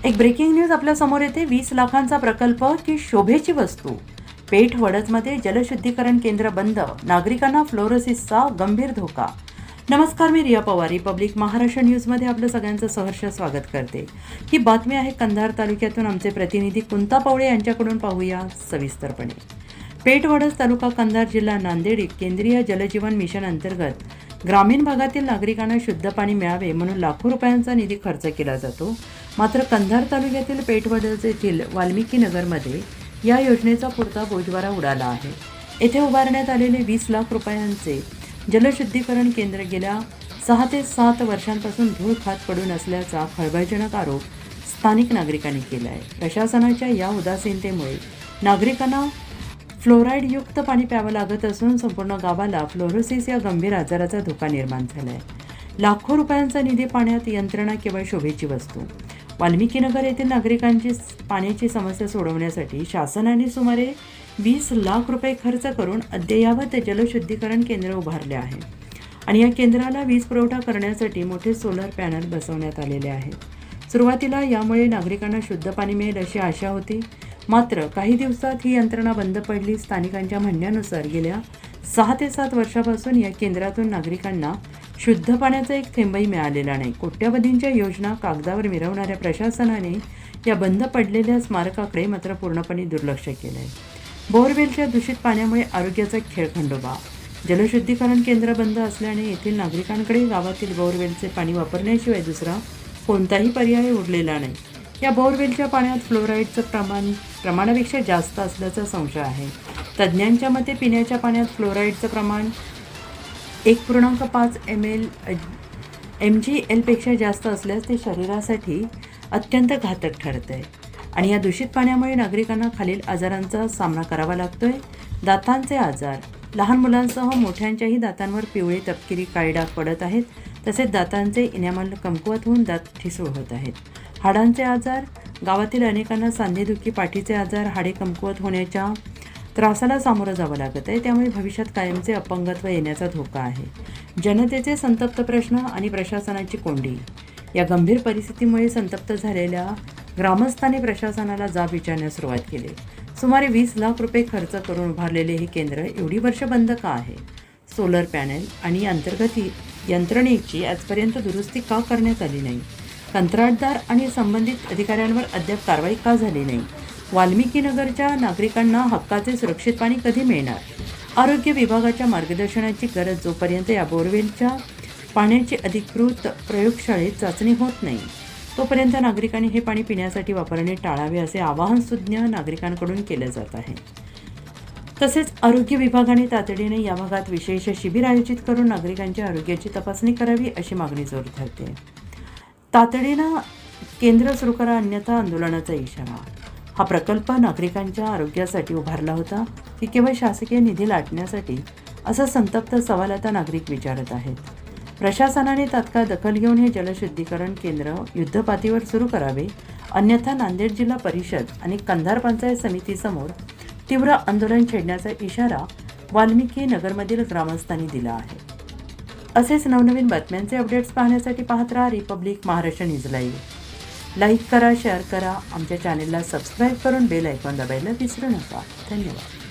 एक breaking news आपल्या समोर येते। 20 लाखांचा प्रकल्प की शोभेची वस्तू। पेठ वडजमध्ये जलशुद्धीकरण केंद्र बंद, नागरिकांना फ्लोरोसिसचा गंभीर धोका। नमस्कार, मी रिया पवार, रिपब्लिक महाराष्ट्र न्यूजमध्ये आपलं सगळ्यांचं सहर्ष स्वागत करते। ही बातमी आहे कंधार तालुक्यातून आमचे प्रतिनिधी कुंता पवळे यांच्याकडून। पाहूया सविस्तरपणे। पेठ वडज तालुका कंधार जिल्हा नांदेड केंद्रीय जलजीवन मिशन अंतर्गत ग्रामीण भागातील नागरिकांना शुद्ध पाणी मिळावे म्हणून लाखो रुपयांचा निधी खर्च केला जातो। मात्र कंधार तालुक्यातील पेठ वडज येथील वाल्मिकी नगरमध्ये या योजनेचा पुरता बोजवारा उडाला आहे। येथे उभारण्यात आलेले 20 लाख रुपयांचे जलशुद्धीकरण केंद्र गेल्या 6 ते 7 वर्षांपासून धूळ खात पडून असल्याचा खळबळजनक आरोप स्थानिक नागरिकांनी केला आहे। प्रशासनाच्या या उदासीनतेमुळे नागरिकांना फ्लोराईडयुक्त पाणी प्यावं लागत असून संपूर्ण गावाला फ्लोरोसिस या गंभीर आजाराचा धोका निर्माण झाला आहे। लाखो रुपयांचा निधी पाण्यात, यंत्रणा केवळ शोभेची वस्तू। वाल्मिकी नगर येथील नागरिकांची पाण्याची समस्या सोडवण्यासाठी शासनाने सुमारे 20 लाख रुपये खर्च करून अद्ययावत जलशुद्धीकरण केंद्र उभारले आहे आणि या केंद्राला वीज पुरवठा करण्यासाठी मोठे सोलर पॅनल बसवण्यात आलेले आहेत। सुरुवातीला यामुळे नागरिकांना शुद्ध पाणी मिळेल अशी आशा होती, मात्र काही दिवसात ही यंत्रणा बंद पडली। स्थानिकांच्या म्हणण्यानुसार गेल्या 6 ते 7 वर्षापासून या केंद्रातून नागरिकांना शुद्ध पाण्याचा एक थेंबही मिळालेला नाही। कोट्यवधींच्या योजना कागदावर मिरवणाऱ्या प्रशासनाने या बंद पडलेल्या स्मारकाकडे मात्र पूर्णपणे दुर्लक्ष केलं आहे। बोरवेलच्या दूषित पाण्यामुळे आरोग्याचा खेळखंडोबा। जलशुद्धीकरण केंद्र बंद असल्याने येथील नागरिकांकडे गावातील बोरवेलचे पाणी वापरण्याशिवाय दुसरा कोणताही पर्याय उरलेला नाही। या बोरवेलच्या पाण्यात फ्लोराईडचं प्रमाणापेक्षा जास्त असल्याचा संशय आहे। तज्ज्ञांच्या मते पिण्याच्या पाण्यात फ्लोराईडचं प्रमाण 1.5 mgl पेक्षा जास्त असल्यास ते शरीरासाठी अत्यंत घातक ठरत आहे आणि या दूषित पाण्यामुळे नागरिकांना खालील आजारांचा सामना करावा लागतोय। दातांचे आजार, लहान मुलांसह मोठ्यांच्याही दातांवर पिवळे तपकिरी काळे डाग पडत आहेत। तसेच दातांचे इनॅमल कमकुवत होऊन दात ठिसूळ होत आहेत। हाडांचे आजार, गावातील अनेकांना सांधेदुखी, पाठीचे आजार, हाडे कमकुवत होण्याच्या त्रासाला सामोरं जावं लागत आहे। त्यामुळे भविष्यात कायमचे अपंगत्व येण्याचा धोका आहे। जनतेचे संतप्त प्रश्न आणि प्रशासनाची कोंडी। या गंभीर परिस्थितीमुळे संतप्त झालेल्या ग्रामस्थांनी प्रशासनाला जाब विचारण्यास सुरुवात केली। सुमारे 20 लाख रुपये खर्च करून उभारलेले हे केंद्र एवढी वर्ष बंद का आहे? सोलर पॅनल आणि अंतर्गत यंत्रणेची आजपर्यंत दुरुस्ती का करण्यात आली नाही? कंत्राटदार आणि संबंधित अधिकाऱ्यांवर अद्याप कारवाई का झाली नाही? वाल्मिकी नगरच्या नागरिकांना हक्काचे सुरक्षित पाणी कधी मिळणार? आरोग्य विभागाच्या मार्गदर्शनाची गरज जोपर्यंत या बोरवेलच्या पाण्याची अधिकृत प्रयोगशाळेत चाचणी होत नाही तोपर्यंत नागरिकांनी हे पाणी पिण्यासाठी वापरणे टाळावे असे आवाहन सुज्ञ नागरिकांकडून केले जात आहे। तसेच आरोग्य विभागाने तातडीने या भागात विशेष शिबिर आयोजित करून नागरिकांच्या आरोग्याची तपासणी करावी अशी मागणी जोर धरते। तातडीनं केंद्र सुरू करा, अन्यथा आंदोलनाचा इशारा। हा प्रकल्प नागरिकांच्या आरोग्यासाठी उभारला होता की केवळ शासकीय निधी लाटण्यासाठी, असा संतप्त सवाल आता नागरिक विचारत आहेत। प्रशासनाने तात्काळ दखल घेऊन हे जलशुद्धीकरण केंद्र युद्धपातळीवर सुरू करावे, अन्यथा नांदेड जिल्हा परिषद आणि कंधार पंचायत समितीसमोर तीव्र आंदोलन छेडण्याचा इशारा वाल्मिकी नगरमधील ग्रामस्थांनी दिला आहे। असेच नवनवीन बातम्यांचे अपडेट्स पाहण्यासाठी पाहत राहा Republic Maharashtra news live. Like करा, शेअर करा, आमच्या चॅनेलला सबस्क्राईब करून बेल आयकॉन दाबायला विसरू नका। धन्यवाद।